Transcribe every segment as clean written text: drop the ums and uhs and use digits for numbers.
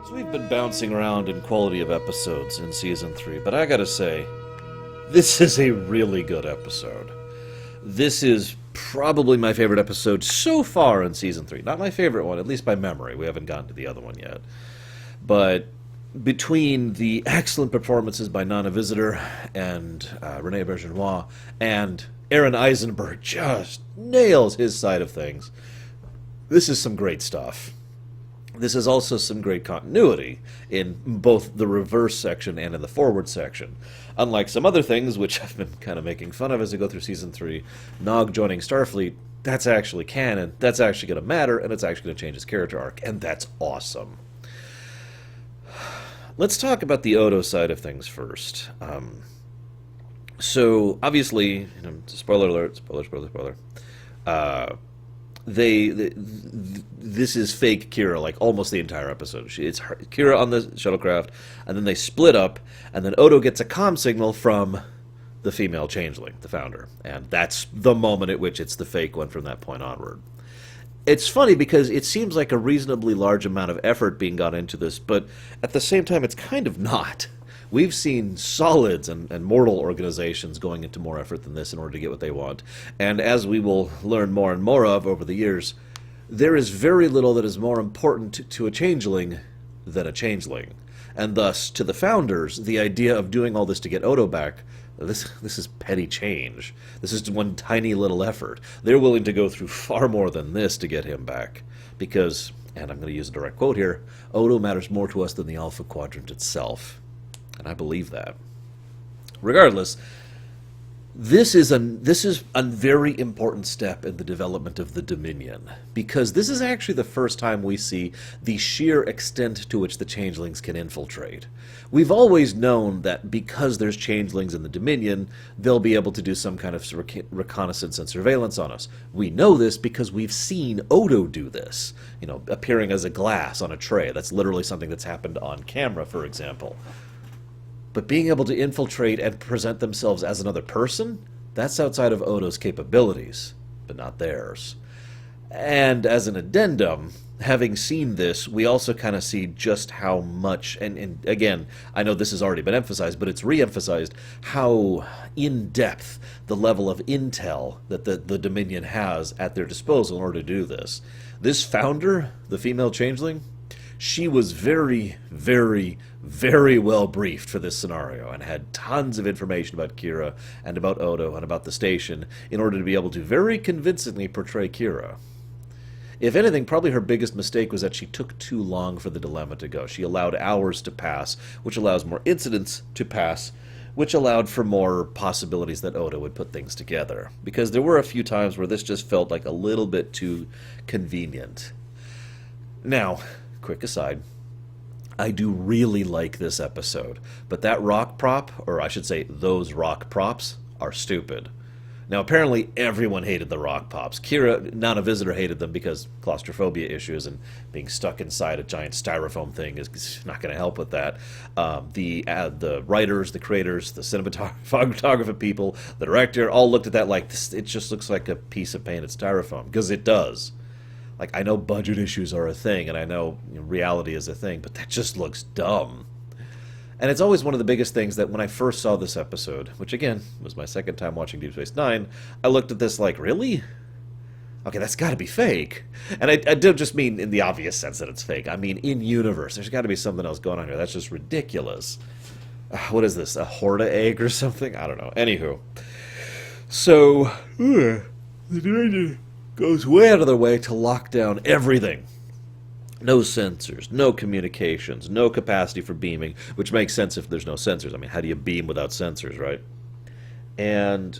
So we've been bouncing around in quality of episodes in Season 3, but I gotta say, this is a really good episode. This is probably my favorite episode so far in Season 3. Not my favorite one, at least by memory. We haven't gotten to the other one yet. But between the excellent performances by Nana Visitor and Renee Bergenois, and Aaron Eisenberg just nails his side of things, this is some great stuff. This is also some great continuity in both the reverse section and in the forward section. Unlike some other things, which I've been kind of making fun of as I go through Season 3, Nog joining Starfleet, that's actually canon, that's actually going to matter, and it's actually going to change his character arc, and that's awesome. Let's talk about the Odo side of things first. So, obviously, spoiler alert, spoiler. This is fake Kira, like almost the entire episode. It's Kira on the shuttlecraft, and then they split up, and then Odo gets a comm signal from the female changeling, the founder, and that's the moment at which it's the fake one from that point onward. It's funny because it seems like a reasonably large amount of effort being got into this, but at the same time, it's kind of not. We've seen solids and mortal organizations going into more effort than this in order to get what they want. And as we will learn more and more of over the years, there is very little that is more important to a changeling than a changeling. And thus, to the founders, the idea of doing all this to get Odo back, this is petty change. This is one tiny little effort. They're willing to go through far more than this to get him back. Because, and I'm going to use a direct quote here, Odo matters more to us than the Alpha Quadrant itself. And I believe that. Regardless, this is a very important step in the development of the Dominion, because this is actually the first time we see the sheer extent to which the changelings can infiltrate. We've always known that because there's changelings in the Dominion, they'll be able to do some kind of reconnaissance and surveillance on us. We know this because we've seen Odo do this, appearing as a glass on a tray. That's literally something that's happened on camera, for example. But being able to infiltrate and present themselves as another person, that's outside of Odo's capabilities, but not theirs. And as an addendum, having seen this, we also kind of see just how much, and again, I know this has already been emphasized, but it's re-emphasized, how in-depth the level of intel that the Dominion has at their disposal in order to do this. This founder, the female changeling, she was very, very, very well briefed for this scenario and had tons of information about Kira and about Odo and about the station in order to be able to very convincingly portray Kira. If anything, probably her biggest mistake was that she took too long for the dilemma to go. She allowed hours to pass, which allows more incidents to pass, which allowed for more possibilities that Odo would put things together. Because there were a few times where this just felt like a little bit too convenient. Now, quick aside, I do really like this episode, but that rock prop, or I should say those rock props, are stupid. Now, apparently everyone hated the rock props. Kira, Nana Visitor, hated them because claustrophobia issues and being stuck inside a giant styrofoam thing is not going to help with that. The writers, the creators, the cinematography people, the director, all looked at that like, it just looks like a piece of painted styrofoam, because it does. Like, I know budget issues are a thing, and I know reality is a thing, but that just looks dumb. And it's always one of the biggest things that when I first saw this episode, which again, was my second time watching Deep Space Nine, I looked at this like, really? Okay, that's gotta be fake. And I don't just mean in the obvious sense that it's fake. I mean, in universe, there's gotta be something else going on here. That's just ridiculous. What is this, a Horta egg or something? I don't know. Anywho. So, the director goes way out of their way to lock down everything. No sensors, no communications, no capacity for beaming, which makes sense if there's no sensors. I mean, how do you beam without sensors, right? And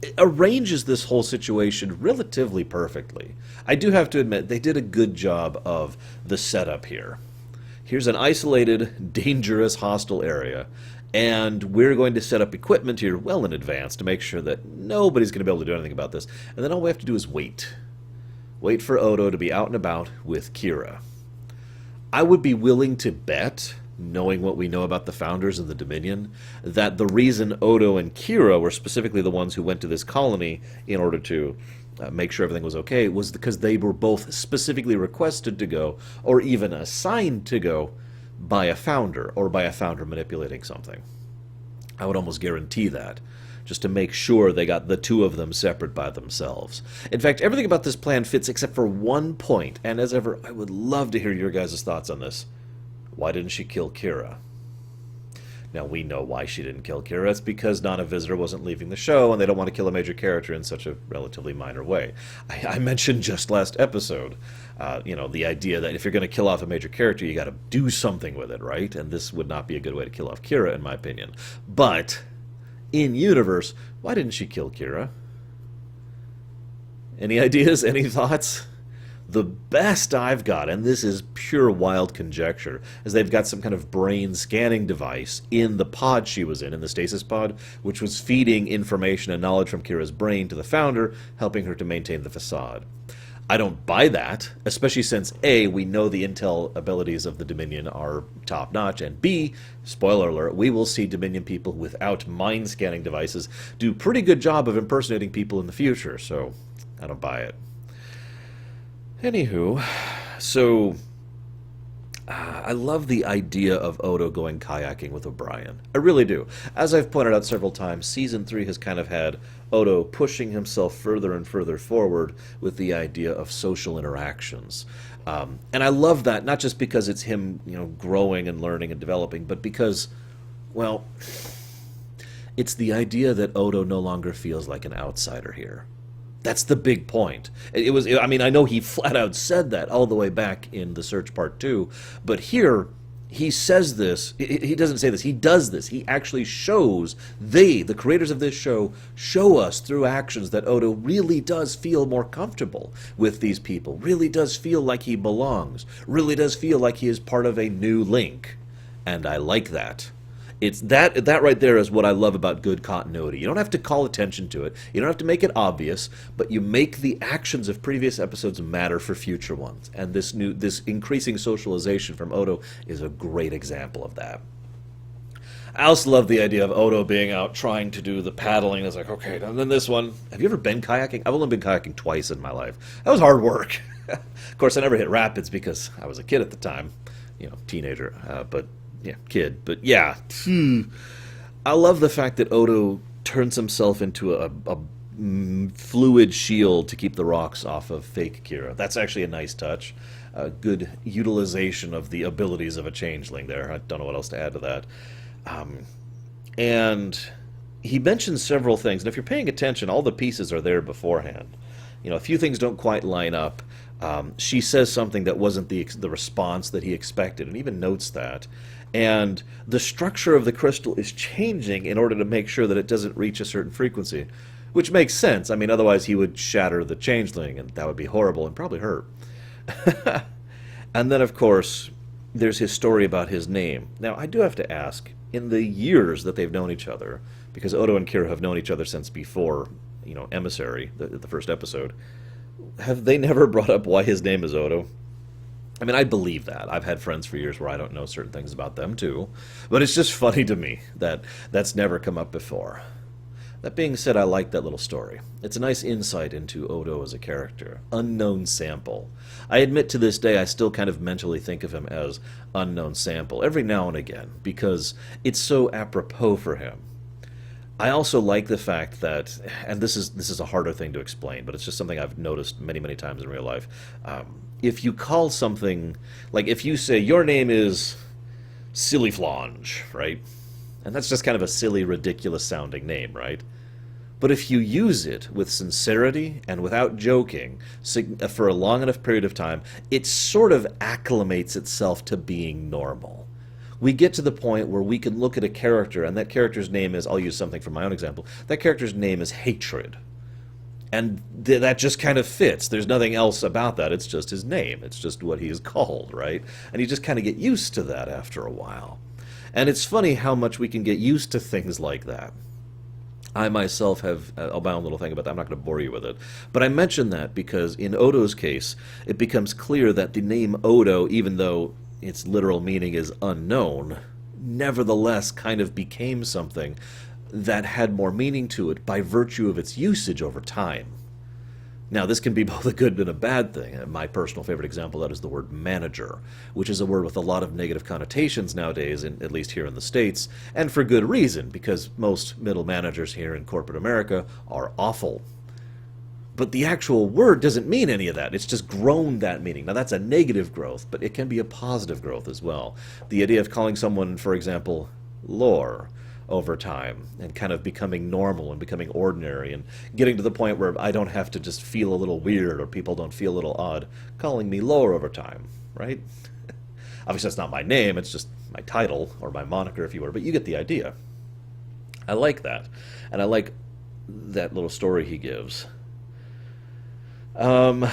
it arranges this whole situation relatively perfectly. I do have to admit, they did a good job of the setup here. Here's an isolated, dangerous, hostile area, and we're going to set up equipment here well in advance to make sure that nobody's going to be able to do anything about this. And then all we have to do is wait. Wait for Odo to be out and about with Kira. I would be willing to bet, knowing what we know about the Founders and the Dominion, that the reason Odo and Kira were specifically the ones who went to this colony in order to make sure everything was okay, was because they were both specifically requested to go, or even assigned to go, by a founder, or by a founder manipulating something. I would almost guarantee that, just to make sure they got the two of them separate by themselves. In fact, everything about this plan fits except for one point, and as ever, I would love to hear your guys' thoughts on this. Why didn't she kill Kira? Now, we know why she didn't kill Kira. It's because Nana Visitor wasn't leaving the show, and they don't want to kill a major character in such a relatively minor way. I mentioned just last episode, the idea that if you're going to kill off a major character, you got to do something with it, right? And this would not be a good way to kill off Kira, in my opinion. But, in universe, why didn't she kill Kira? Any ideas? Any thoughts? The best I've got, and this is pure wild conjecture, is they've got some kind of brain scanning device in the pod she was in the stasis pod, which was feeding information and knowledge from Kira's brain to the founder, helping her to maintain the facade. I don't buy that, especially since A, we know the intel abilities of the Dominion are top-notch, and B, spoiler alert, we will see Dominion people without mind-scanning devices do pretty good job of impersonating people in the future, so I don't buy it. Anywho, so I love the idea of Odo going kayaking with O'Brien. I really do. As I've pointed out several times, Season 3 has kind of had Odo pushing himself further and further forward with the idea of social interactions. And I love that, not just because it's him, growing and learning and developing, but because, well, it's the idea that Odo no longer feels like an outsider here. That's the big point. I know he flat out said that all the way back in The Search Part 2, but here he says this, he doesn't say this, he does this. He actually shows, the creators of this show us through actions that Odo really does feel more comfortable with these people, really does feel like he belongs, really does feel like he is part of a new link. And I like that. It's that right there is what I love about good continuity. You don't have to call attention to it. You don't have to make it obvious, but you make the actions of previous episodes matter for future ones. And this increasing socialization from Odo is a great example of that. I also love the idea of Odo being out trying to do the paddling. It's like, okay, and then this one. Have you ever been kayaking? I've only been kayaking twice in my life. That was hard work. Of course, I never hit rapids because I was a kid at the time, teenager, kid. But yeah, I love the fact that Odo turns himself into a fluid shield to keep the rocks off of fake Kira. That's actually a nice touch. A good utilization of the abilities of a changeling there. I don't know what else to add to that. And he mentions several things, and if you're paying attention, all the pieces are there beforehand. A few things don't quite line up. She says something that wasn't the response that he expected, and even notes that. And the structure of the crystal is changing in order to make sure that it doesn't reach a certain frequency, which makes sense. I mean, otherwise he would shatter the changeling, and that would be horrible and probably hurt. And then, of course, there's his story about his name. Now, I do have to ask, in the years that they've known each other, because Odo and Kira have known each other since before, Emissary, the first episode, have they never brought up why his name is Odo? I mean, I believe that. I've had friends for years where I don't know certain things about them, too. But it's just funny to me that that's never come up before. That being said, I like that little story. It's a nice insight into Odo as a character. Unknown Sample. I admit to this day I still kind of mentally think of him as Unknown Sample every now and again, because it's so apropos for him. I also like the fact that, and this is a harder thing to explain, but it's just something I've noticed many, many times in real life. If you call something, like if you say, your name is Silly Flange, right? And that's just kind of a silly, ridiculous sounding name, right? But if you use it with sincerity and without joking for a long enough period of time, it sort of acclimates itself to being normal. We get to the point where we can look at a character, and that character's name is, I'll use something from my own example, that character's name is Hatred. And that just kind of fits. There's nothing else about that. It's just his name. It's just what he is called, right? And you just kind of get used to that after a while. And it's funny how much we can get used to things like that. I myself have my own little thing about that. I'm not going to bore you with it. But I mention that because in Odo's case, it becomes clear that the name Odo, even though its literal meaning is unknown, nevertheless kind of became something that had more meaning to it by virtue of its usage over time. Now, this can be both a good and a bad thing. My personal favorite example of that is the word manager, which is a word with a lot of negative connotations nowadays, at least here in the States, and for good reason, because most middle managers here in corporate America are awful. But the actual word doesn't mean any of that. It's just grown that meaning. Now, that's a negative growth, but it can be a positive growth as well. The idea of calling someone, for example, lore, over time and kind of becoming normal and becoming ordinary and getting to the point where I don't have to just feel a little weird or people don't feel a little odd calling me lore over time, right? Obviously that's not my name, it's just my title or my moniker if you were, but you get the idea. I like that. And I like that little story he gives. Then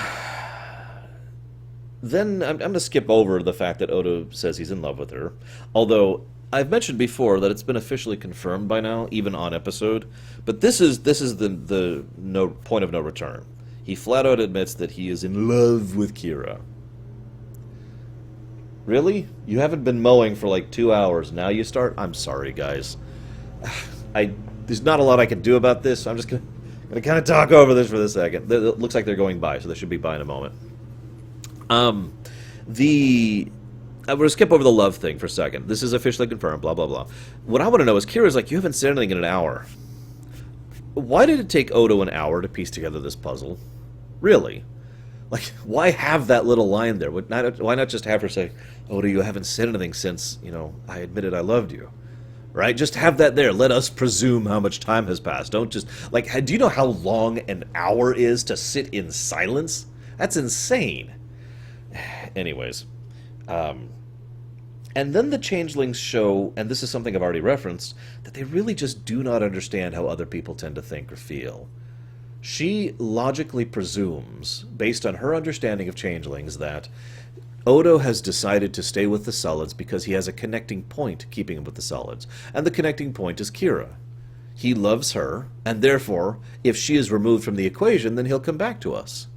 I'm going to skip over the fact that Odo says he's in love with her, although I've mentioned before that it's been officially confirmed by now, even on episode, but this is the no point of no return. He flat out admits that he is in love with Kira. Really? You haven't been mowing for like 2 hours, now you start? I'm sorry, guys. There's not a lot I can do about this, so I'm just going to kind of talk over this for a second. It looks like they're going by, so they should be by in a moment. I'm going to skip over the love thing for a second. This is officially confirmed, blah, blah, blah. What I want to know is, Kira's like, you haven't said anything in an hour. Why did it take Odo an hour to piece together this puzzle? Really? Like, why have that little line there? Why not just have her say, Odo, you haven't said anything since, I admitted I loved you. Right? Just have that there. Let us presume how much time has passed. Don't just, like, do you know how long an hour is to sit in silence? That's insane. Anyways. And then the changelings show, and this is something I've already referenced, that they really just do not understand how other people tend to think or feel. She logically presumes, based on her understanding of changelings, that Odo has decided to stay with the solids because he has a connecting point keeping him with the solids, and the connecting point is Kira. He loves her, and therefore, if she is removed from the equation, then he'll come back to us.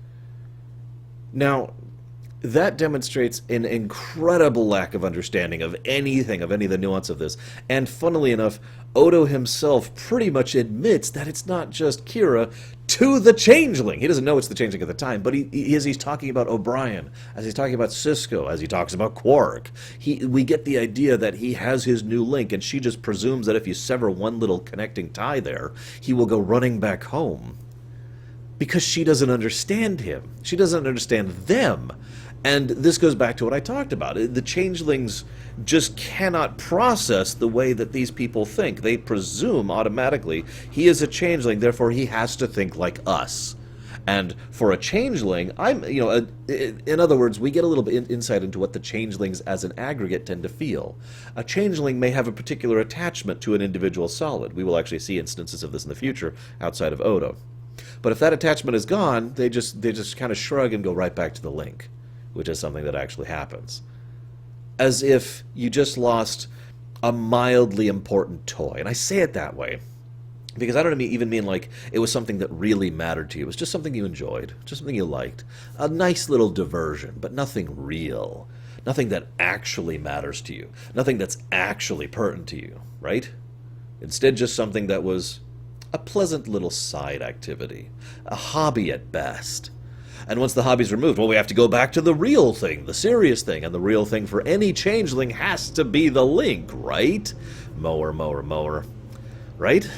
Now, that demonstrates an incredible lack of understanding of anything, of any of the nuance of this. And funnily enough, Odo himself pretty much admits that it's not just Kira to the Changeling. He doesn't know it's the Changeling at the time, but he's talking about O'Brien, as he's talking about Cisco, as he talks about Quark. We get the idea that he has his new link, and she just presumes that if you sever one little connecting tie there, he will go running back home. Because she doesn't understand him. She doesn't understand them. And this goes back to what I talked about. The changelings just cannot process the way that these people think. They presume automatically he is a changeling, therefore he has to think like us. And for a changeling, in other words, we get a little bit insight into what the changelings as an aggregate tend to feel. A changeling may have a particular attachment to an individual solid. We will actually see instances of this in the future outside of Odo. But if that attachment is gone, they just kind of shrug and go right back to the link, which is something that actually happens. As if you just lost a mildly important toy. And I say it that way because I don't even mean like it was something that really mattered to you. It was just something you enjoyed, just something you liked. A nice little diversion, but nothing real. Nothing that actually matters to you. Nothing that's actually pertinent to you, right? Instead, just something that was a pleasant little side activity. A hobby at best. And once the hobby's removed, well, we have to go back to the real thing, the serious thing. And the real thing for any changeling has to be the link, right? Mower, mower, mower. Right?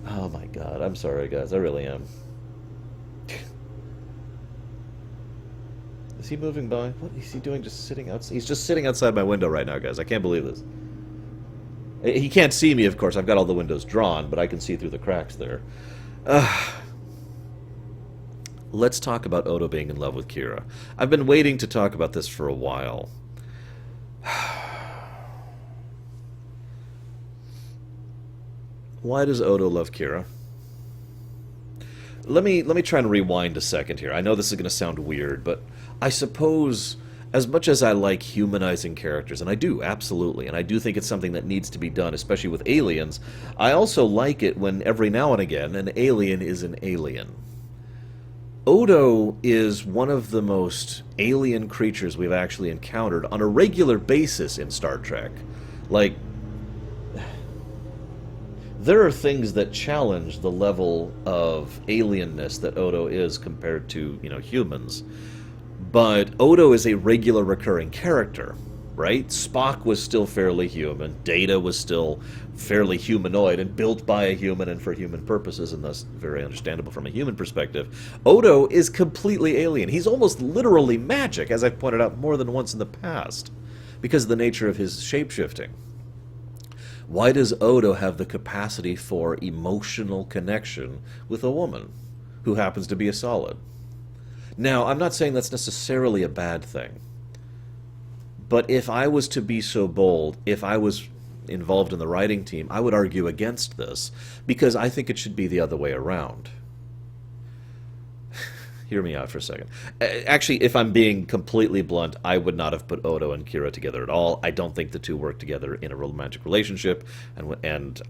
Oh my god, I'm sorry, guys. I really am. Is he moving by? What is he doing just sitting outside? He's just sitting outside my window right now, guys. I can't believe this. He can't see me, of course. I've got all the windows drawn, but I can see through the cracks there. Let's talk about Odo being in love with Kira. I've been waiting to talk about this for a while. Why does Odo love Kira? Let me try and rewind a second here. I know this is going to sound weird, but I suppose as much as I like humanizing characters, and I do, absolutely, and I do think it's something that needs to be done, especially with aliens, I also like it when every now and again an alien is an alien. Odo is one of the most alien creatures we've actually encountered on a regular basis in Star Trek. Like, there are things that challenge the level of alienness that Odo is compared to, humans. But Odo is a regular recurring character, right? Spock was still fairly human. Data was still fairly humanoid and built by a human and for human purposes, and thus very understandable from a human perspective. Odo is completely alien. He's almost literally magic, as I've pointed out more than once in the past, because of the nature of his shapeshifting. Why does Odo have the capacity for emotional connection with a woman who happens to be a solid? Now, I'm not saying that's necessarily a bad thing. But if I was to be so bold, if I was involved in the writing team, I would argue against this, because I think it should be the other way around. Hear me out for a second. Actually, if I'm being completely blunt, I would not have put Odo and Kira together at all. I don't think the two work together in a romantic relationship, and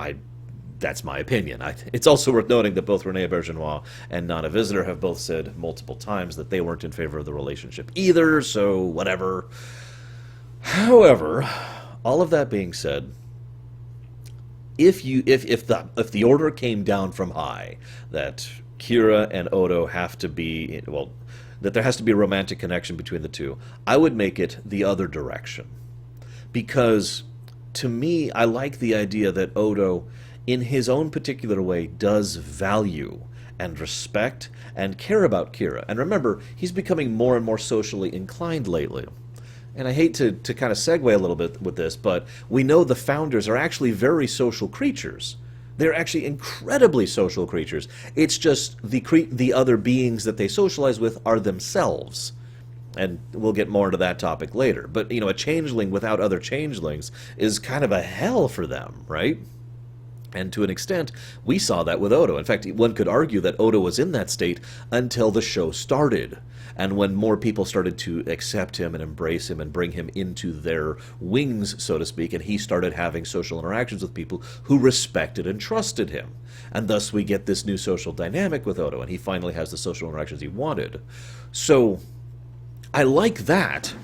that's my opinion. It's also worth noting that both Rene Aubergenois and Nana Visitor have both said multiple times that they weren't in favor of the relationship either, so whatever. However, all of that being said, if the order came down from high that Kira and Odo have to be, well, that there has to be a romantic connection between the two, I would make it the other direction. Because, to me, I like the idea that Odo, in his own particular way, does value and respect and care about Kira. And remember, he's becoming more and more socially inclined lately. And I hate to kind of segue a little bit with this, but we know the founders are actually very social creatures. They're actually incredibly social creatures. It's just the other beings that they socialize with are themselves. And we'll get more into that topic later. But, a changeling without other changelings is kind of a hell for them, right? And to an extent, we saw that with Odo. In fact, one could argue that Odo was in that state until the show started. And when more people started to accept him and embrace him and bring him into their wings, so to speak, and he started having social interactions with people who respected and trusted him. And thus we get this new social dynamic with Odo, and he finally has the social interactions he wanted. So, I like that,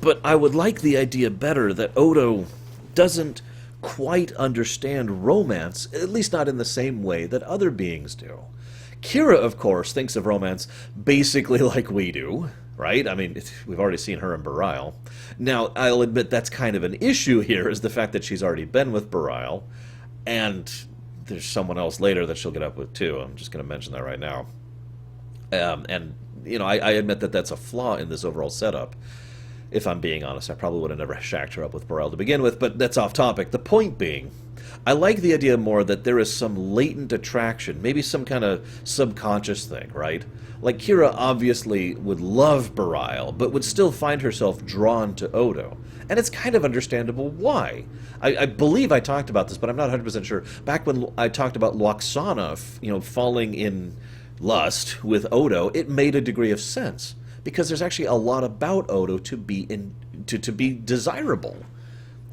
but I would like the idea better that Odo doesn't quite understand romance, at least not in the same way that other beings do. Kira, of course, thinks of romance basically like we do, right? I mean, we've already seen her and Bareil. Now, I'll admit that's kind of an issue here, is the fact that she's already been with Bareil, and there's someone else later that she'll get up with too. I'm just going to mention that right now. I admit that that's a flaw in this overall setup. If I'm being honest, I probably would have never shacked her up with Bareil to begin with, but that's off topic. The point being, I like the idea more that there is some latent attraction, maybe some kind of subconscious thing, right? Like, Kira obviously would love Bareil, but would still find herself drawn to Odo. And it's kind of understandable why. I believe I talked about this, but I'm not 100% sure. Back when I talked about Lwaxana, falling in lust with Odo, it made a degree of sense. Because there's actually a lot about Odo to be desirable.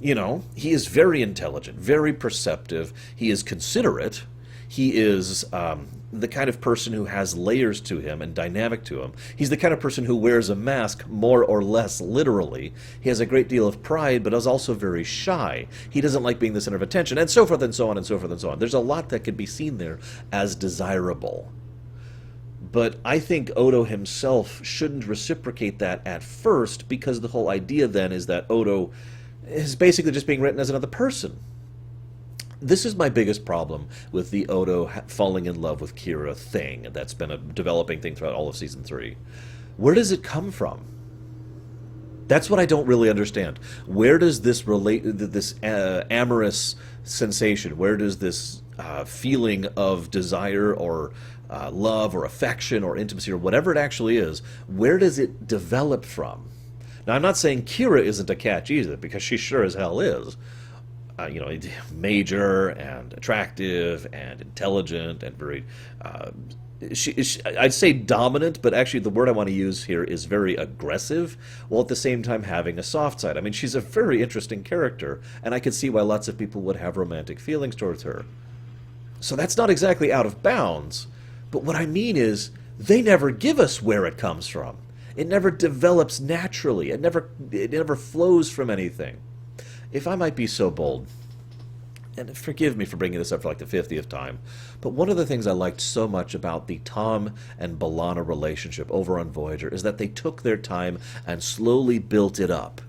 He is very intelligent, very perceptive. He is considerate. He is the kind of person who has layers to him and dynamic to him. He's the kind of person who wears a mask more or less literally. He has a great deal of pride, but is also very shy. He doesn't like being the center of attention, and so forth and so on and so forth and so on. There's a lot that could be seen there as desirable. But I think Odo himself shouldn't reciprocate that at first, because the whole idea then is that Odo is basically just being written as another person. This is my biggest problem with the Odo falling in love with Kira thing that's been a developing thing throughout all of Season 3. Where does it come from? That's what I don't really understand. Where does this relate, this amorous sensation, where does this feeling of desire or love or affection or intimacy or whatever it actually is, where does it develop from? Now, I'm not saying Kira isn't a catch either, because she sure as hell is. Major and attractive and intelligent and very... I'd say dominant, but actually the word I want to use here is very aggressive, while at the same time having a soft side. I mean, she's a very interesting character, and I could see why lots of people would have romantic feelings towards her. So that's not exactly out of bounds, but what I mean is, they never give us where it comes from. It never develops naturally. It never flows from anything. If I might be so bold, and forgive me for bringing this up for like the 50th time, but one of the things I liked so much about the Tom and B'Elanna relationship over on Voyager is that they took their time and slowly built it up.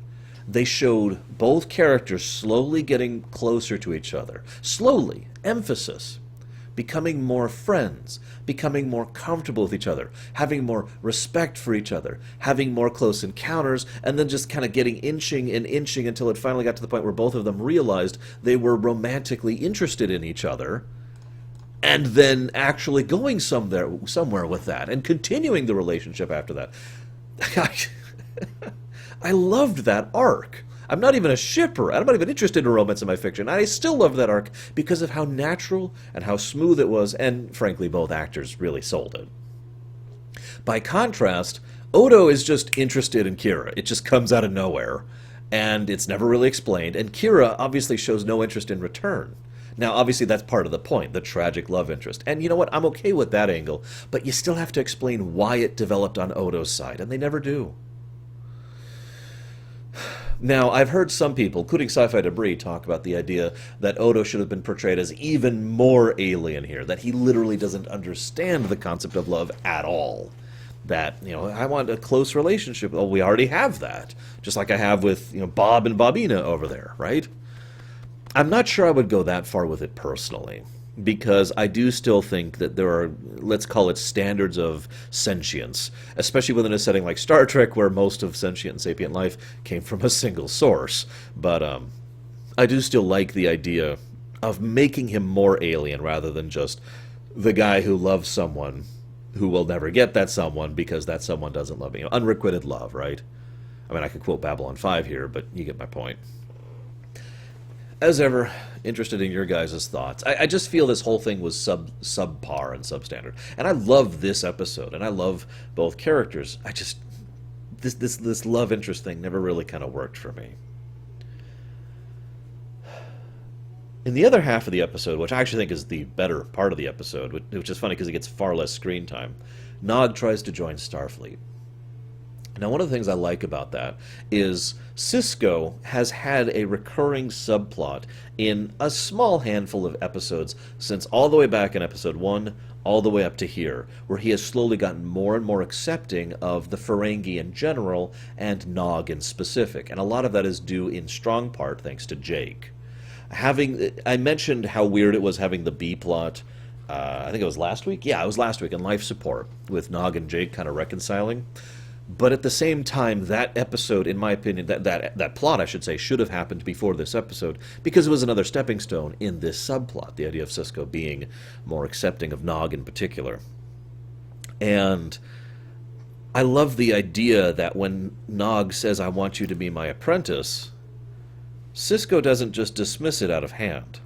They showed both characters slowly getting closer to each other. Slowly, emphasis. Becoming more friends, becoming more comfortable with each other, having more respect for each other, having more close encounters, and then just kind of getting inching and inching until it finally got to the point where both of them realized they were romantically interested in each other, and then actually going somewhere with that, and continuing the relationship after that. I loved that arc. I'm not even a shipper. I'm not even interested in romance in my fiction. I still love that arc because of how natural and how smooth it was, and frankly, both actors really sold it. By contrast, Odo is just interested in Kira. It just comes out of nowhere, and it's never really explained, and Kira obviously shows no interest in return. Now, obviously, that's part of the point, the tragic love interest. And you know what? I'm okay with that angle, but you still have to explain why it developed on Odo's side, and they never do. Now, I've heard some people, including Sci-Fi Debris, talk about the idea that Odo should have been portrayed as even more alien here, that he literally doesn't understand the concept of love at all. That, I want a close relationship. Well, we already have that, just like I have with, Bob and Bobina over there, right? I'm not sure I would go that far with it personally, because I do still think that there are, let's call it, standards of sentience, especially within a setting like Star Trek, where most of sentient and sapient life came from a single source. But I do still like the idea of making him more alien rather than just the guy who loves someone who will never get that someone because that someone doesn't love me. Unrequited love, right? I mean, I could quote Babylon 5 here, but you get my point. As ever, interested in your guys' thoughts. I just feel this whole thing was subpar and substandard. And I love this episode, and I love both characters. I just... This love interest thing never really kind of worked for me. In the other half of the episode, which I actually think is the better part of the episode, which is funny because it gets far less screen time, Nog tries to join Starfleet. Now, one of the things I like about that is Sisko has had a recurring subplot in a small handful of episodes since all the way back in episode 1, all the way up to here, where he has slowly gotten more and more accepting of the Ferengi in general and Nog in specific. And a lot of that is due in strong part thanks to Jake. I mentioned how weird it was having the B-plot, I think it was last week? Yeah, it was last week in Life Support, with Nog and Jake kind of reconciling. But at the same time, that episode, in my opinion, that plot, I should say, should have happened before this episode, because it was another stepping stone in this subplot, the idea of Sisko being more accepting of Nog in particular. And I love the idea that when Nog says, "I want you to be my apprentice," Sisko doesn't just dismiss it out of hand.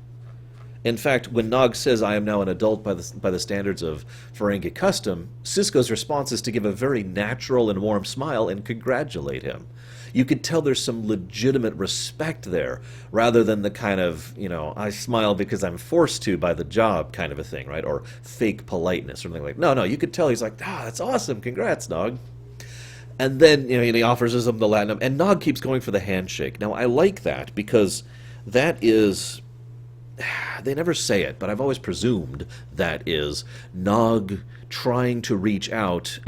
In fact, when Nog says, "I am now an adult by the standards of Ferengi custom," Sisko's response is to give a very natural and warm smile and congratulate him. You could tell there's some legitimate respect there, rather than the kind of, I smile because I'm forced to by the job kind of a thing, right? Or fake politeness or something like that. No, you could tell he's like, that's awesome, congrats, Nog. And then, he offers him the Latinum, and Nog keeps going for the handshake. Now, I like that, because that is... They never say it, but I've always presumed that is Nog trying to reach out.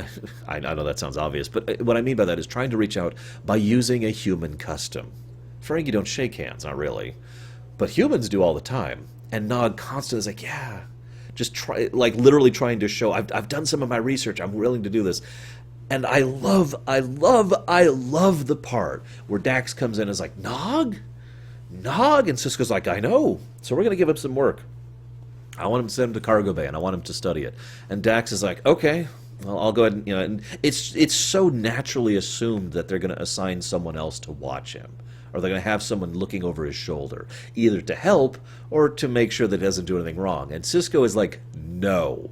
I know that sounds obvious, but what I mean by that is trying to reach out by using a human custom. Ferengi don't shake hands, not really. But humans do all the time. And Nog constantly is like, yeah, just try, like literally trying to show, I've done some of my research, I'm willing to do this. And I love the part where Dax comes in and is like, Nog? Nog? And Sisko's like, I know. So we're going to give him some work. I want him to send him to Cargo Bay, and I want him to study it. And Dax is like, okay, well, I'll go ahead and, and it's so naturally assumed that they're going to assign someone else to watch him. Or they're going to have someone looking over his shoulder, either to help or to make sure that he doesn't do anything wrong. And Sisko is like, no.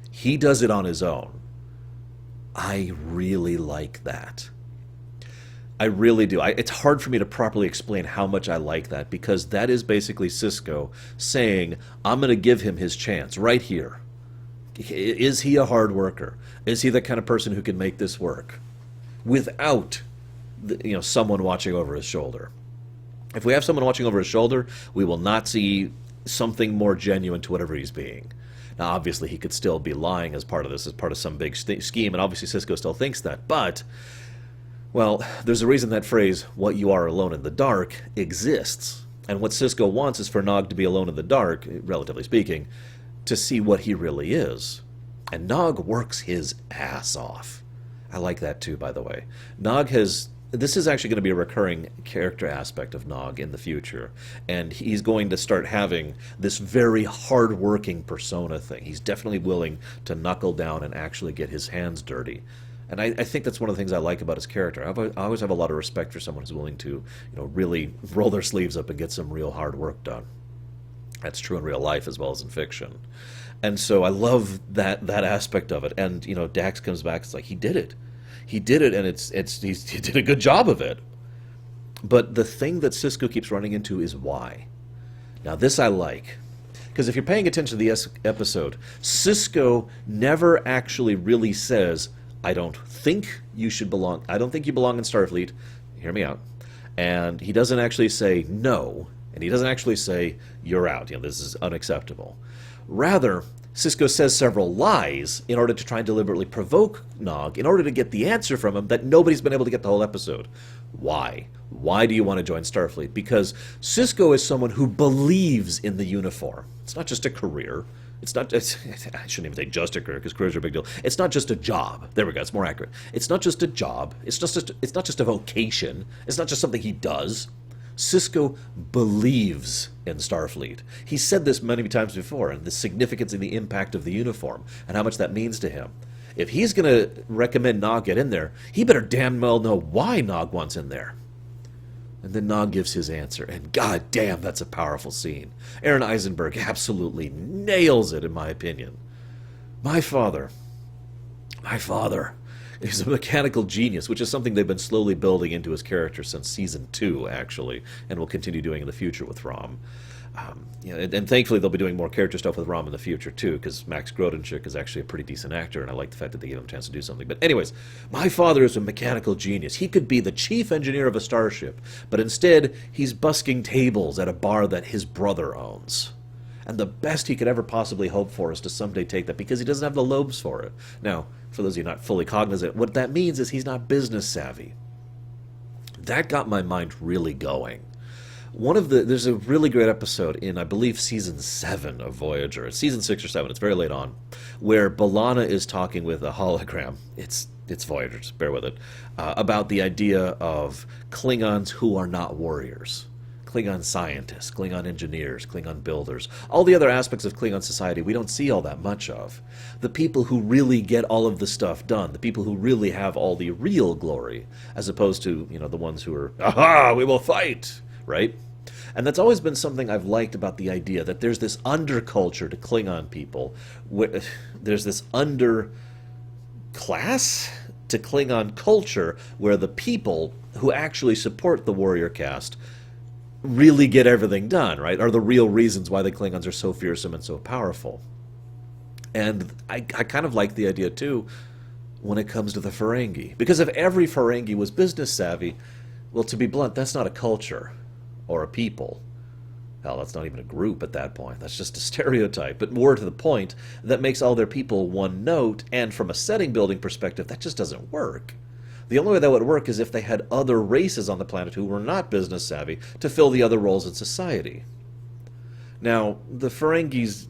He does it on his own. I really like that. I really do. It's hard for me to properly explain how much I like that, because that is basically Sisko saying, I'm going to give him his chance right here. Is he a hard worker? Is he the kind of person who can make this work without someone watching over his shoulder? If we have someone watching over his shoulder, we will not see something more genuine to whatever he's being. Now, obviously, he could still be lying as part of this, as part of some big scheme, and obviously Sisko still thinks that. But, well, there's a reason that phrase, what you are alone in the dark, exists. And what Sisko wants is for Nog to be alone in the dark, relatively speaking, to see what he really is. And Nog works his ass off. I like that too, by the way. Nog has... This is actually going to be a recurring character aspect of Nog in the future. And he's going to start having this very hard-working persona thing. He's definitely willing to knuckle down and actually get his hands dirty. And I think that's one of the things I like about his character. I always have a lot of respect for someone who's willing to, really roll their sleeves up and get some real hard work done. That's true in real life as well as in fiction. And so I love that aspect of it. And, Dax comes back, it's like, he did it. He did it, and he did a good job of it. But the thing that Sisko keeps running into is why. Now, this I like. Because if you're paying attention to the episode, Sisko never actually really says, I don't think you belong in Starfleet. Hear me out. And he doesn't actually say no. And he doesn't actually say, you're out. This is unacceptable. Rather, Sisko says several lies in order to try and deliberately provoke Nog, in order to get the answer from him that nobody's been able to get the whole episode. Why? Why do you want to join Starfleet? Because Sisko is someone who believes in the uniform. It's not just a career. I shouldn't even say just a career, because careers are a big deal. It's not just a job. There we go. It's more accurate. It's not just a job. It's not just a vocation. It's not just something he does. Sisko believes in Starfleet. He said this many times before, and the significance and the impact of the uniform, and how much that means to him. If he's going to recommend Nog get in there, he better damn well know why Nog wants in there. And then Nog gives his answer, and god damn, that's a powerful scene. Aaron Eisenberg absolutely nails it, in my opinion. My father is a mechanical genius, which is something they've been slowly building into his character since season 2, actually, and will continue doing in the future with Rom. And thankfully they'll be doing more character stuff with Rom in the future, too, because Max Grodenchik is actually a pretty decent actor, and I like the fact that they gave him a chance to do something. But anyways, my father is a mechanical genius. He could be the chief engineer of a starship, but instead he's busking tables at a bar that his brother owns. And the best he could ever possibly hope for is to someday take that, because he doesn't have the lobes for it. Now, for those of you not fully cognizant, what that means is he's not business savvy. That got my mind really going. There's a really great episode in, I believe, season 7 of Voyager. It's season 6 or 7, it's very late on, where B'Elanna is talking with a hologram. It's Voyager, just bear with it, about the idea of Klingons who are not warriors. Klingon scientists, Klingon engineers, Klingon builders, all the other aspects of Klingon society we don't see all that much of. The people who really get all of the stuff done, the people who really have all the real glory, as opposed to, the ones who are, aha, we will fight, right? And that's always been something I've liked about the idea that there's this underculture to Klingon people, there's this underclass to Klingon culture where the people who actually support the warrior caste really get everything done, right? Are the real reasons why the Klingons are so fearsome and so powerful. And I kind of like the idea, too, when it comes to the Ferengi. Because if every Ferengi was business savvy, well, to be blunt, that's not a culture or a people. Hell, that's not even a group at that point. That's just a stereotype. But more to the point, that makes all their people one note, and from a setting building perspective, that just doesn't work. The only way that would work is if they had other races on the planet who were not business savvy to fill the other roles in society. Now, the Ferengi's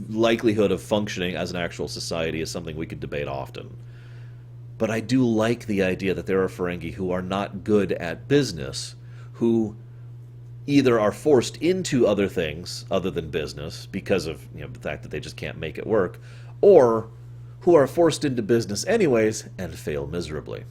likelihood of functioning as an actual society is something we could debate often. But I do like the idea that there are Ferengi who are not good at business, who either are forced into other things other than business because of the fact that they just can't make it work, or who are forced into business anyways and fail miserably.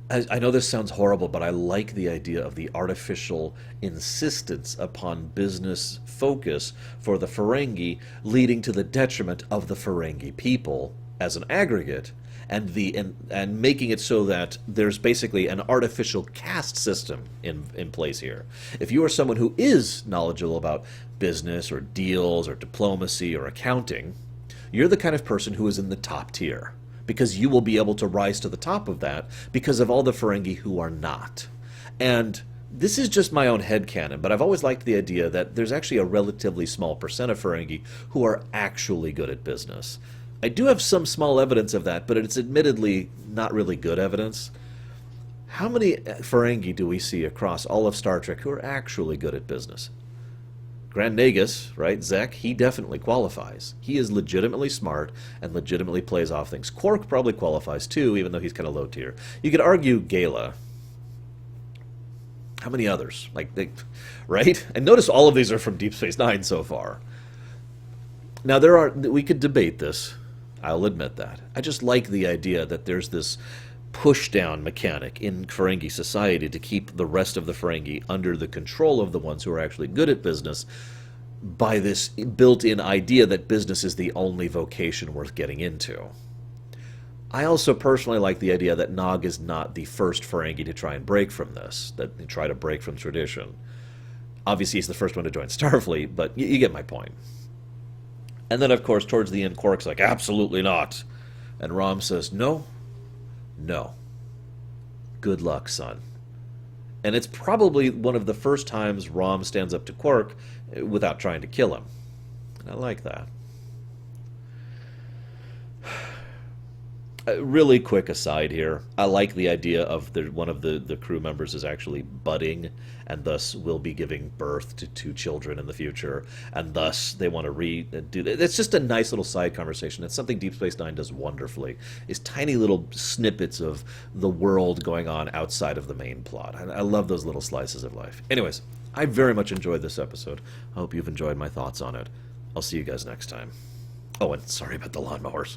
I know this sounds horrible, but I like the idea of the artificial insistence upon business focus for the Ferengi, leading to the detriment of the Ferengi people as an aggregate, and making it so that there's basically an artificial caste system in place here. If you are someone who is knowledgeable about business or deals or diplomacy or accounting, you're the kind of person who is in the top tier, because you will be able to rise to the top of that because of all the Ferengi who are not. And This is just my own headcanon, but I've always liked the idea that there's actually a relatively small percent of Ferengi who are actually good at business. I do have some small evidence of that, but it's admittedly not really good evidence. How many Ferengi do we see across all of Star Trek who are actually good at business? Grand Nagus, right, Zek, he definitely qualifies. He is legitimately smart and legitimately plays off things. Quark probably qualifies too, even though he's kind of low tier. You could argue Gala. How many others? Right? And notice all of these are from Deep Space Nine so far. Now, we could debate this. I'll admit that. I just like the idea that there's this push-down mechanic in Ferengi society to keep the rest of the Ferengi under the control of the ones who are actually good at business by this built-in idea that business is the only vocation worth getting into. I also personally like the idea that Nog is not the first Ferengi to try and break from this, that try to break from tradition. Obviously, he's the first one to join Starfleet, but you get my point. And then, of course, towards the end, Quark's like, absolutely not. And Rom says, no. Good luck, son. And it's probably one of the first times Rom stands up to Quark without trying to kill him. And I like that. A really quick aside here. I like the idea of one of the crew members is actually budding, and thus will be giving birth to 2 children in the future, and thus they want to redo that. It's just a nice little side conversation. It's something Deep Space Nine does wonderfully, is tiny little snippets of the world going on outside of the main plot. I love those little slices of life. Anyways, I very much enjoyed this episode. I hope you've enjoyed my thoughts on it. I'll see you guys next time. Oh, and sorry about the lawnmowers.